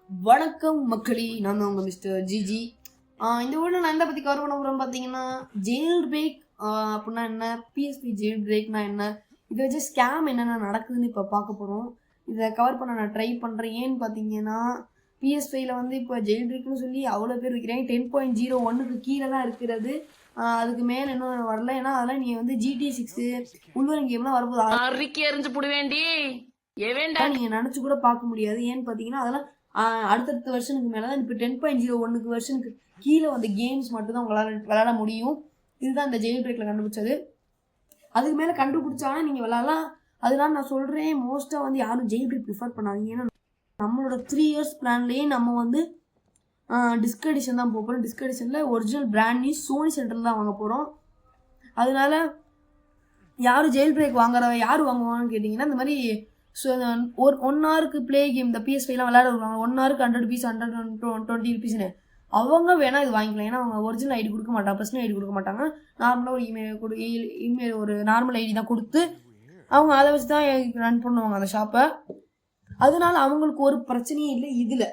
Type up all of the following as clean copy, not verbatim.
வணக்கம் மக்களே, நான் தான் உங்கள் மிஸ்டர் ஜிஜி. இந்த வீடியோ நான் எதை பற்றி கவர் பண்ண போகிறேன்னு பார்த்தீங்கன்னா, ஜெயில் பிரேக் அப்படின்னா என்ன, பிஎஸ்பி ஜெயில் பிரேக்னா என்ன, இதை வச்சு ஸ்கேம் என்னென்ன நடக்குதுன்னு இப்போ பார்க்க போகிறோம். இதை கவர் பண்ண நான் ட்ரை பண்ணுறேன். ஏன்னு பார்த்தீங்கன்னா, பிஎஸ்பியில் வந்து இப்போ ஜெயில் பிரேக்னு சொல்லி அவ்வளோ பேர் வைக்கிறேன். 10.01க்கு கீழே தான் இருக்கிறது. அதுக்கு மேலே இன்னும் வரல. ஏன்னா அதெல்லாம் நீங்கள் வந்து GTA 6 உள்வரும் கேம்லாம் வரும்போது அறிக்கை எறிஞ்சு போட வேண்டி நீங்கள் நினச்சி கூட பார்க்க முடியாது. ஏன்னு பார்த்தீங்கன்னா அதெல்லாம் அடுத்தடுத்த வருஷனுக்கு மேலே தான். இப்போ 10.01க்கு வருஷனுக்கு கீழே வந்த கேம்ஸ் மட்டும்தான் உங்களால் விளாட முடியும். இதுதான் இந்த ஜெயில் பிரேக்கில் கண்டுபிடிச்சது. அதுக்கு மேலே கண்டுபிடிச்சாலும் நீங்கள் விளாட்லாம். அதனால நான் சொல்கிறேன், மோஸ்ட்டாக வந்து யாரும் ஜெயில் பிரேக் ப்ரிஃபர் பண்ணாதீங்க. ஏன்னா நம்மளோட 3 இயர்ஸ் பிளான்லேயே நம்ம வந்து டிஸ்க் எடிஷன் தான் போகிறோம். டிஸ்க் எடிஷனில் ஒரிஜினல் பிராண்ட் நியூ சோனி சென்டரில் தான் வாங்க போகிறோம். அதனால யாரும் ஜெயில் பிரேக் யார் வாங்குவாங்கன்னு கேட்டிங்கன்னா, இந்த மாதிரி ஒரு 1 ஹவருக்கு ப்ளே கேம் இந்த PS5லாம் விளையாட வருவாங்க. 1 ஹவருக்கு 100 rupees 120 rupeesன்னு அவங்க வேணால் இது வாங்கிக்கலாம். ஏன்னா அவங்க ஒரிஜினல் ஐடி கொடுக்க மாட்டாங்க, பர்சனல் ஐடி கொடுக்க மாட்டாங்க. நார்மலாக ஒரு இமெயில் ஒரு நார்மல் ஐடி தான் கொடுத்து அவங்க அதை வச்சு தான் ரன் பண்ணுவாங்க அந்த ஷாப்பை. அதனால அவங்களுக்கு ஒரு பிரச்சனையும் இல்லை.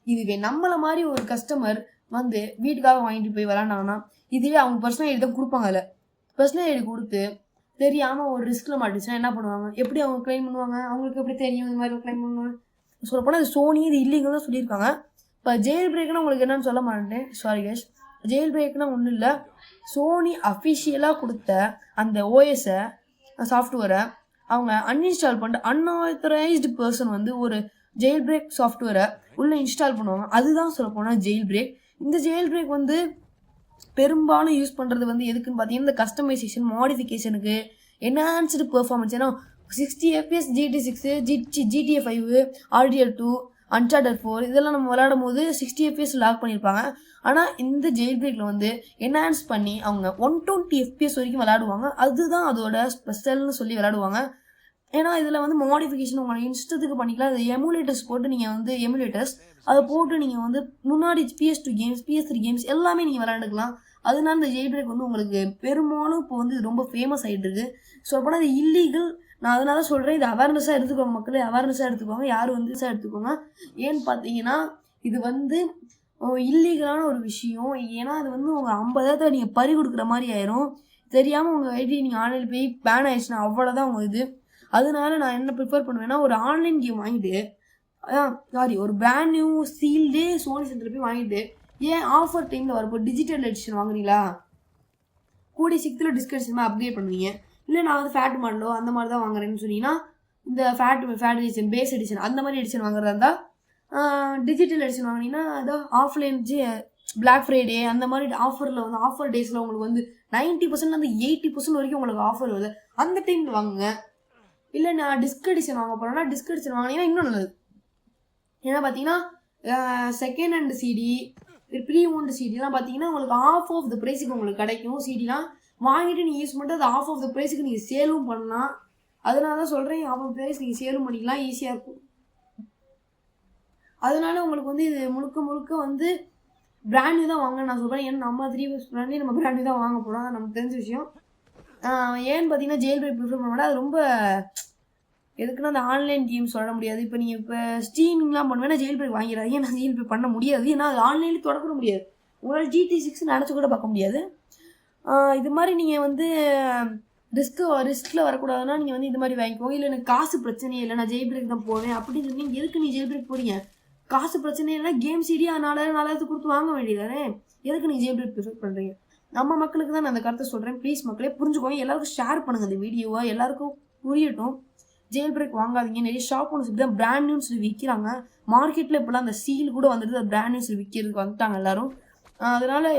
இதுவே நம்மளை மாதிரி ஒரு கஸ்டமர் வந்து வீட்டுக்காக வாங்கிட்டு போய் விளாண்டாங்கன்னா, இதுவே அவங்க பர்சனல் ஐடி தான் கொடுப்பாங்க. அதில் பர்சனல் ஐடி கொடுத்து தெரியாமல் ஒரு ரிஸ்கில் மாட்டுச்சுன்னா என்ன பண்ணுவாங்க? எப்படி அவங்க கிளைம் பண்ணுவாங்க? அவங்களுக்கு எப்படி தெரியும் இந்த மாதிரி கிளைம் பண்ணுவாங்க? சொல்லப்போனால் இது சோனி இது இல்லீகல் தான் சொல்லியிருக்காங்க. இப்போ ஜெயில் பிரேக்னா உங்களுக்கு என்னன்னு சொல்ல மாட்டேன், சாரி கேஷ். ஜெயில் பிரேக்னா ஒன்றும் இல்லை, சோனி அஃபிஷியலாக கொடுத்த அந்த ஓஎஸை சாஃப்ட்வேரை அவங்க அன்இன்ஸ்டால் பண்ணிட்டு அன்ஆத்தரைஸ்டு பர்சன் வந்து ஒரு ஜெயில் பிரேக் சாஃப்ட்வேரை உள்ளே இன்ஸ்டால் பண்ணுவாங்க. அதுதான் சொல்லப்போனால் ஜெயில் பிரேக். இந்த ஜெயில் பிரேக் வந்து பெரும்பாலும் யூஸ் பண்ணுறது வந்து எதுக்குன்னு பார்த்தீங்கன்னா, இந்த கஸ்டமைசேஷன் மாடிஃபிகேஷனுக்கு, என்ஹான்ஸ்டு பெர்ஃபார்மன்ஸ். ஏன்னா 60 FPS GTA 6 GTA 5 RDR 2 Uncharted 4 இதெல்லாம் நம்ம விளையாடும் போது 60 FPS லாக் பண்ணியிருப்பாங்க. ஆனால் இந்த ஜெயில் பிரேக்கில் வந்து என்ஹான்ஸ் பண்ணி அவங்க 120 FPS வரைக்கும் விளையாடுவாங்க. அதுதான் அதோட ஸ்பெஷல்னு சொல்லி விளையாடுவாங்க. ஏன்னா இதில் வந்து மாடிஃபிகேஷன் உங்களை இஷ்டத்துக்கு பண்ணிக்கலாம். அது எமுலேட்டர்ஸ் போட்டு நீங்கள் வந்து அதை போட்டு நீங்கள் வந்து முன்னாடி PS2 கேம்ஸ் PS3 கேம்ஸ் எல்லாமே நீங்கள் விளையாண்டுக்கலாம். அதனால இந்த ஜெயில் பிரேக் வந்து உங்களுக்கு பெரும்பாலும் இப்போ வந்து ரொம்ப ஃபேமஸ் ஆகிட்டு இருக்கு. ஸோ அப்போனா இது இல்லீகல். நான் அதனால சொல்கிறேன், இது அவேர்னஸாக எடுத்துக்கோங்க மக்களே, அவேர்னஸாக எடுத்துக்கோங்க. யாரும் வந்து எடுத்துக்கோங்க. ஏன்னு பார்த்தீங்கன்னா இது வந்து இல்லீகலான ஒரு விஷயம். ஏன்னா அது வந்து உங்கள் 50,000 நீங்கள் பறி கொடுக்குற மாதிரி ஆயிரும். தெரியாமல் உங்கள் ஐடி நீங்கள் ஆன்லைனில் போய் பேன் ஆயிடுச்சுன்னா அவ்வளோதான் உங்கள் இது. அதனால நான் என்ன ப்ரிஃபர் பண்ணுவேன்னா, ஒரு ஆன்லைன் கேம் வாங்கிட்டு ஒரு பிராண்ட் நியூ சீல்டே சோனி சென்டரில் போய் வாங்கிட்டு, ஏன் ஆஃபர் டைமில் வரப்போ டிஜிட்டல் எடிஷன் வாங்குறீங்களா, கூடி 6th டிஸ்க் எடிஷன் அப்கிரேட் பண்ணுவீங்க. இல்லை நான் வந்து ஃபேட் மாடலோ அந்த மாதிரி தான் வாங்குறேன்னு சொன்னீங்கன்னா, இந்த ஃபேட் எடிஷன் பேஸ் எடிஷன் அந்த மாதிரி எடிஷன் வாங்குறதா இருந்தால் டிஜிட்டல் எடிஷன் வாங்கினீங்கன்னா அதோ ஆஃப்லைன் பிளாக் ஃப்ரைடே அந்த மாதிரி ஆஃபரில் வந்து ஆஃபர் டேஸில் உங்களுக்கு வந்து 90% 80% வரைக்கும் உங்களுக்கு ஆஃபர் வருது. அந்த டைமில் வாங்குங்க. இல்லை நான் டிஸ்க் எடிஷன் வாங்க போகிறேன்னா டிஸ்க் எடிஷன் வாங்கினீங்கன்னா இன்னும் நல்லது. ஏன்னா பார்த்தீங்கன்னா second hand CD pre owned சிடிலாம் பார்த்தீங்கன்னா உங்களுக்கு ஆஃப் த ப்ரைஸுக்கு உங்களுக்கு கிடைக்கும். சிடிலாம் வாங்கிட்டு நீங்கள் யூஸ் பண்ணிட்டு அது ஆஃப் த ப்ரைஸுக்கு நீங்கள் சேலும் பண்ணலாம். அதனால தான் சொல்கிறேன், ஆஃப் ப்ரைஸ் நீங்கள் சேலும் பண்ணிக்கலாம், ஈஸியாக இருக்கும். அதனால உங்களுக்கு வந்து இது முழுக்க வந்து பிராண்ட் நியூ தான் வாங்க நான் சொல்கிறேன். ஏன்னா நம்ம 3 இயர்ஸ் பிராண்ட்லேயே நம்ம பிராண்ட் நியூ தான் வாங்க போகிறோம், அது நமக்கு தெரிஞ்ச விஷயம். ஏன்னு பார்த்தீங்கன்னா ஜெயில் பிரேக் ப்ரிஃபர் பண்ண மாட்டேன். அது ரொம்ப எதுக்குன்னா அந்த ஆன்லைன் கேம் சொல்ல முடியாது. இப்போ நீங்கள் இப்போ ஸ்ட்ரீமிங்லாம் பண்ணுவேன்னா ஜெயில் பிரேக் வாங்கிடாதீங்க. நான் ஜெயில் பிரேக் பண்ண முடியாது. ஏன்னா அது ஆன்லைன்லேயும் தொடக்க முடியாது. உங்களால் GTA 6 நினச்சி கூட பார்க்க முடியாது. இது மாதிரி நீங்கள் வந்து ரிஸ்கில் வரக்கூடாதுன்னா நீங்கள் வந்து இது மாதிரி வாங்கிக்கோங்க. இல்லை எனக்கு காசு பிரச்சனையே இல்லை, நான் ஜெயில் பிரேக் தான் போவேன் அப்படின்னு சொன்னீங்க. எதுக்கு நீ ஜெயில் பிரேக் போகிறீங்க? காசு பிரச்சனை இல்லைன்னா கேம் சிடி 4,000 கொடுத்து வாங்க வேண்டியதானே. எதுக்கு நீ ஜெயில் பிரேக் ப்ரிஃபர் பண்ணுறீங்க? நம்ம மக்களுக்கு தான் நான் அந்த கருத்தை சொல்கிறேன். ப்ளீஸ் மக்களே புரிஞ்சுக்கோங்க. எல்லாருக்கும் ஷேர் பண்ணுங்கள் இந்த வீடியோவை, எல்லாருக்கும் புரியட்டும். ஜெயில் பிரேக் வாங்காதீங்க. நிறைய ஷாப் ஒன்று சொல்லி தான் பிராண்ட் நியூஸ் சொல்லி விற்கிறாங்க. மார்க்கெட்டில் இப்போலாம் அந்த சீல் கூட வந்துட்டு அது பிராண்ட் நியூஸ் விற்கிறதுக்கு வந்துட்டாங்க எல்லாரும். அதனால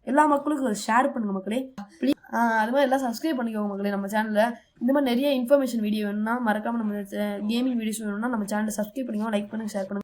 எல்லா மக்களுக்கும் ஷேர் பண்ணுங்கள் மக்களே. ப்ளீஸ் அது மாதிரி எல்லாம் சப்ஸ்கிரைப் பண்ணிக்கோங்க மக்களே நம்ம சேனலில். இந்த மாதிரி நிறைய இன்ஃபர்மேஷன் வீடியோ வேணும்னா மறக்காமல் நம்ம கேமிங் வீடியோஸ் வேணும்னா நம்ம சேனலை சப்ஸ்கிரைப் பண்ணிக்கோங்க, லைக் பண்ணுங்கள், ஷேர் பண்ணுங்கள்.